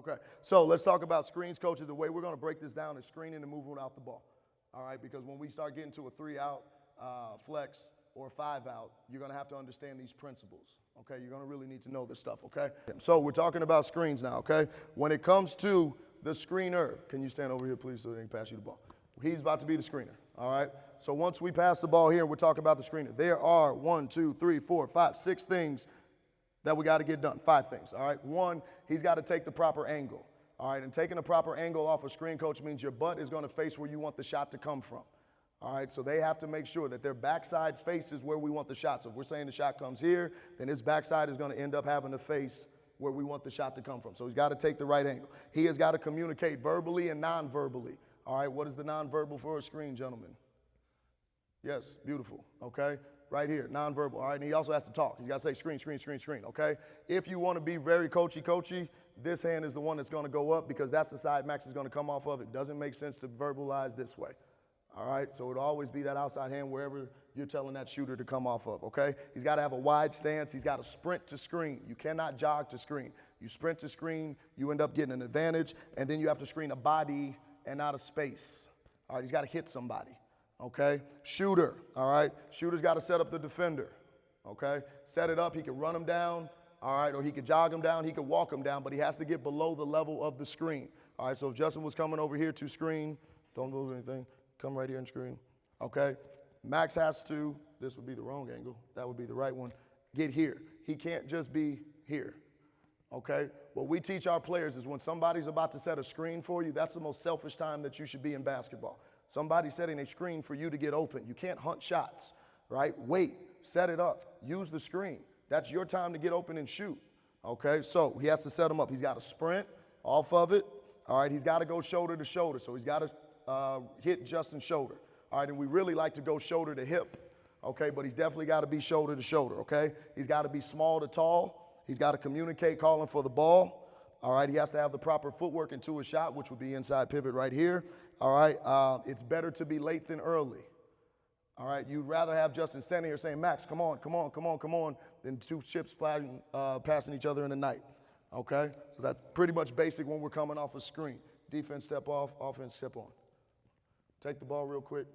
Okay, so let's talk about screens, coaches. The way we're going to break this down is screening and moving without the ball. All right, because when we start getting to a 3-out flex or 5-out, you're going to have to understand these principles. Okay, you're going to really need to know this stuff, okay? So we're talking about screens now, okay? When it comes to the screener, can you stand over here, please, so they can pass you the ball? He's about to be the screener, all right? So once we pass the ball here, we're talking about the screener. There are 1, 2, 3, 4, 5, 6 things that we got to get done. 5 things, all right? 1, he's got to take the proper angle, all right? And taking the proper angle off a screen, coach, means your butt is going to face where you want the shot to come from, all right? So they have to make sure that their backside faces where we want the shot. So if we're saying the shot comes here, then his backside is going to end up having to face where we want the shot to come from. So he's got to take the right angle. He has got to communicate verbally and non-verbally. All right, what is the non-verbal for a screen, gentlemen? Yes, beautiful, okay? Right here, non-verbal, all right? And he also has to talk. He's got to say screen, screen, screen, screen, okay? If you want to be very coachy, this hand is the one that's going to go up because that's the side Max is going to come off of. It doesn't make sense to verbalize this way, all right? So it'll always be that outside hand wherever you're telling that shooter to come off of, okay? He's got to have a wide stance. He's got to sprint to screen. You cannot jog to screen. You sprint to screen, you end up getting an advantage, and then you have to screen a body and not a space. All right, he's got to hit somebody, okay? Shooter, all right? Shooter's got to set up the defender, okay? Set it up, he can run him down, all right, or he could jog him down, he could walk him down, but he has to get below the level of the screen. All right, so if Justin was coming over here to screen, don't lose anything, come right here and screen, okay? Max has to, this would be the wrong angle, that would be the right one, get here. He can't just be here. Okay, what we teach our players is when somebody's about to set a screen for you, that's the most selfish time that you should be in basketball. Somebody's setting a screen for you to get open. You can't hunt shots, right? Wait, set it up, use the screen. That's your time to get open and shoot. Okay, so he has to set them up. He's got to sprint off of it. All right, he's got to go shoulder to shoulder, so he's got to hit Justin's shoulder. All right, and we really like to go shoulder to hip. Okay, but he's definitely got to be shoulder to shoulder, okay? He's got to be small to tall. He's got to communicate calling for the ball. All right, he has to have the proper footwork into a shot, which would be inside pivot right here. All right, it's better to be late than early. All right, you'd rather have Justin standing here saying, Max, come on, come on, come on, come on, than 2 chips passing each other in the night. Okay, so that's pretty much basic when we're coming off a screen. Defense step off, offense step on. Take the ball real quick.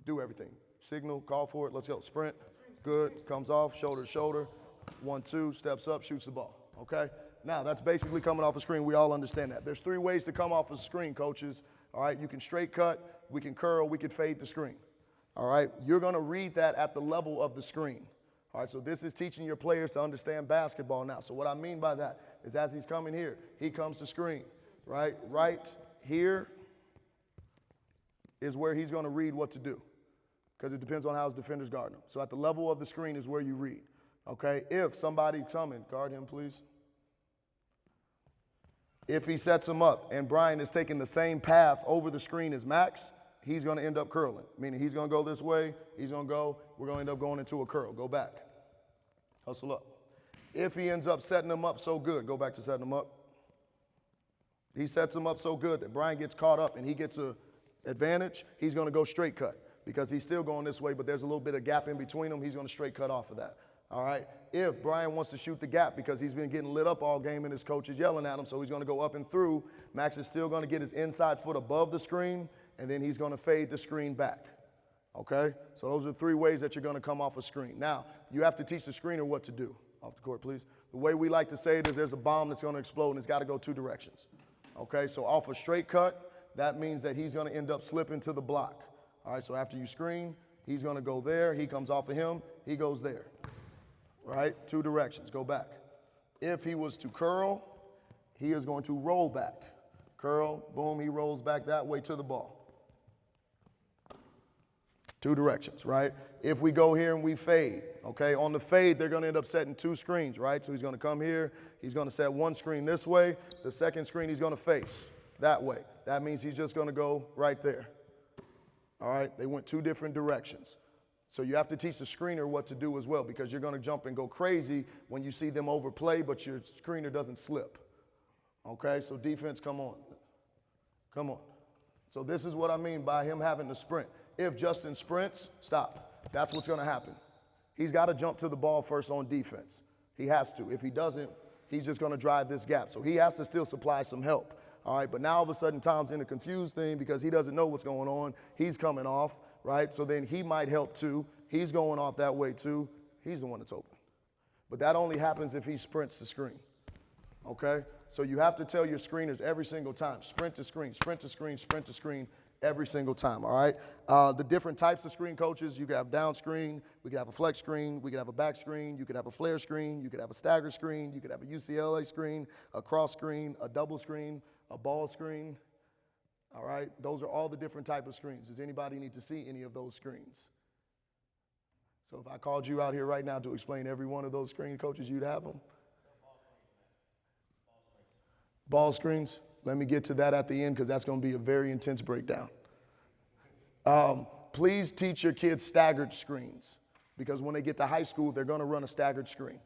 Do everything. Signal, call for it, let's go. Sprint, good, comes off, shoulder to shoulder. 1, 2, steps up, shoots the ball, okay? Now, that's basically coming off a screen. We all understand that. There's 3 ways to come off a screen, coaches. All right, you can straight cut, we can curl, we can fade the screen. All right, you're going to read that at the level of the screen. All right, so this is teaching your players to understand basketball now. So what I mean by that is as he's coming here, he comes to screen, right? Right here is where he's going to read what to do because it depends on how his defenders guard him. So at the level of the screen is where you read. Okay, if somebody's coming, guard him, please. If he sets him up and Brian is taking the same path over the screen as Max, he's going to end up curling, meaning he's going to go this way, he's going to go, we're going to end up going into a curl. Go back. Hustle up. If he ends up setting him up so good, go back to setting him up. He sets him up so good that Brian gets caught up and he gets an advantage, he's going to go straight cut because he's still going this way, but there's a little bit of gap in between them. He's going to straight cut off of that. All right, if Brian wants to shoot the gap because he's been getting lit up all game and his coach is yelling at him, so he's going to go up and through, Max is still going to get his inside foot above the screen, and then he's going to fade the screen back. Okay, so those are 3 ways that you're going to come off a screen. Now, you have to teach the screener what to do. Off the court, please. The way we like to say it is there's a bomb that's going to explode, and it's got to go 2 directions. Okay, so off a straight cut, that means that he's going to end up slipping to the block. All right, so after you screen, he's going to go there, he comes off of him, he goes there. Right? 2 directions. Go back. If he was to curl, he is going to roll back. Curl, boom, he rolls back that way to the ball. 2 directions, right? If we go here and we fade, okay, on the fade, they're going to end up setting 2 screens, right? So he's going to come here, he's going to set 1 screen this way, the second screen he's going to face that way. That means he's just going to go right there. All right? They went 2 different directions. So you have to teach the screener what to do as well because you're going to jump and go crazy when you see them overplay, but your screener doesn't slip. Okay, so defense, come on. Come on. So this is what I mean by him having to sprint. If Justin sprints, stop. That's what's going to happen. He's got to jump to the ball first on defense. He has to. If he doesn't, He's just going to drive this gap. So he has to still supply some help. All right, but now all of a sudden Tom's in a confused thing because he doesn't know what's going on. He's coming off, right? So then he might help too. He's going off that way too. He's the one that's open. But that only happens if he sprints the screen, okay? So you have to tell your screeners every single time, sprint to screen, sprint to screen, sprint to screen, every single time, all right? The different types of screen coaches, you can have down screen, we can have a flex screen, we can have a back screen, you can have a flare screen, you can have a stagger screen, you can have a UCLA screen, a cross screen, a double screen, a ball screen, all right? Those are all the different type of screens. Does anybody need to see any of those screens? So if I called you out here right now to explain every one of those screen coaches, you'd have them? Ball screens? Let me get to that at the end because that's going to be a very intense breakdown. Please teach your kids staggered screens because when they get to high school, they're going to run a staggered screen.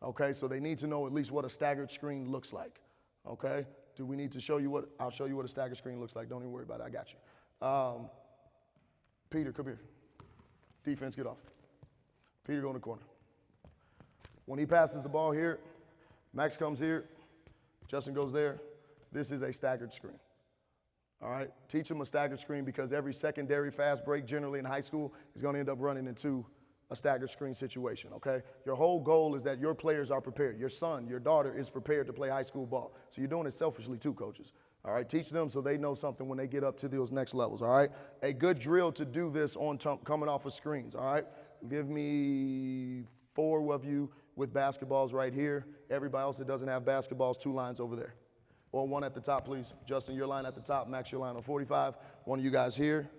Okay, so they need to know at least what a staggered screen looks like. Okay, do we need to show you what? I'll show you what a staggered screen looks like. Don't even worry about it. I got you. Peter, come here. Defense, get off. Peter, go in the corner. When he passes the ball here, Max comes here, Justin goes there. This is a staggered screen. All right? Teach them a staggered screen because every secondary fast break generally in high school is going to end up running into a staggered screen situation, okay? Your whole goal is that your players are prepared. Your son, your daughter is prepared to play high school ball. So you're doing it selfishly too, coaches. All right? Teach them so they know something when they get up to those next levels, all right? A good drill to do this on coming off of screens, all right? Give me 4 of you with basketballs right here. Everybody else that doesn't have basketballs, 2 lines over there. Or 1 at the top, please. Justin, your line at the top. Max, your line on 45. 1 of you guys here.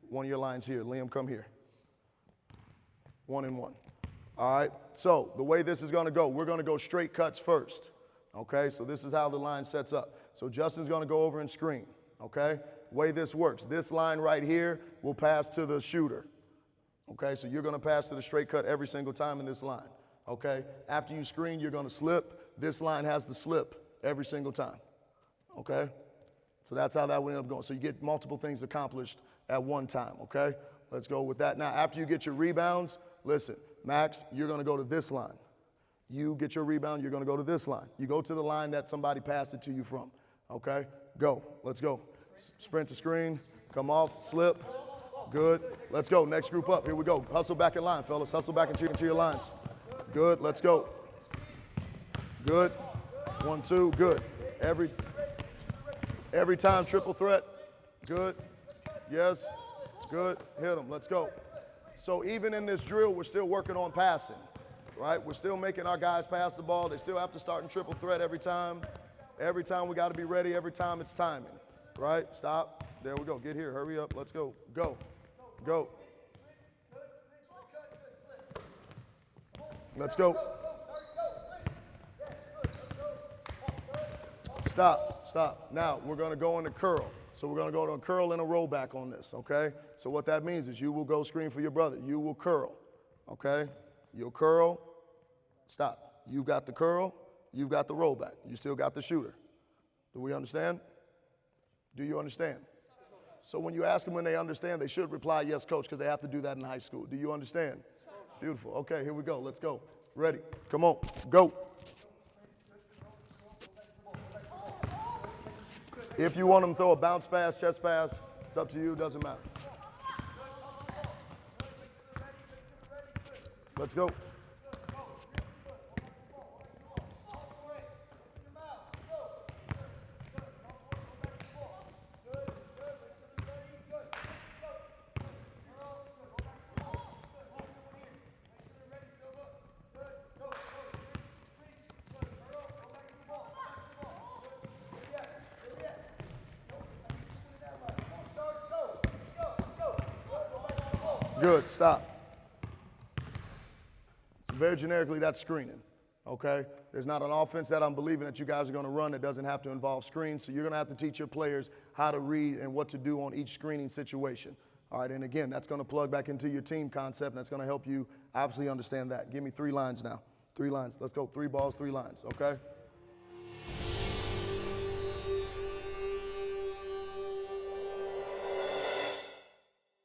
1 of your lines here. Liam, come here. 1 and 1. All right? So the way this is going to go, we're going to go straight cuts first. Okay? So this is how the line sets up. So Justin's going to go over and screen. Okay? Way this works. This line right here will pass to the shooter. Okay? So you're going to pass to the straight cut every single time in this line. Okay? After you screen, you're going to slip. This line has the slip every single time. Okay? So that's how that would end up going. So you get multiple things accomplished at one time, okay? Let's go with that. Now, after you get your rebounds, listen, Max, you're going to go to this line. You get your rebound, you're going to go to this line. You go to the line that somebody passed it to you from, okay? Go. Let's go. Sprint to screen. Come off. Slip. Good. Let's go. Next group up. Here we go. Hustle back in line, fellas. Hustle back into your lines. Good. Let's go. Good. 1, 2. Good. Every time, triple threat. Good. Yes. Good. Hit them. Let's go. So even in this drill, we're still working on passing, right? We're still making our guys pass the ball. They still have to start in triple threat every time. Every time we got to be ready. Every time it's timing, right? Stop. There we go. Get here. Hurry up. Let's go. Go. Go. Let's go. Stop. Stop. Now, we're going to go into curl. So we're going to go to a curl and a rollback on this, okay? So what that means is you will go screen for your brother. You will curl, okay? You'll curl. Stop. You've got the curl. You've got the rollback. You still got the shooter. Do we understand? Do you understand? So when you ask them when they understand, they should reply, yes, coach, because they have to do that in high school. Do you understand? Beautiful. Okay, here we go. Let's go. Ready. Come on. Go. If you want them to throw a bounce pass, chest pass, it's up to you, doesn't matter. Let's go. Good, stop. Very generically, that's screening, okay? There's not an offense that I'm believing that you guys are going to run that doesn't have to involve screens, so you're going to have to teach your players how to read and what to do on each screening situation. All right, and again, that's going to plug back into your team concept, and that's going to help you obviously understand that. Give me 3 lines now. 3 lines. Let's go. 3 balls, 3 lines, okay?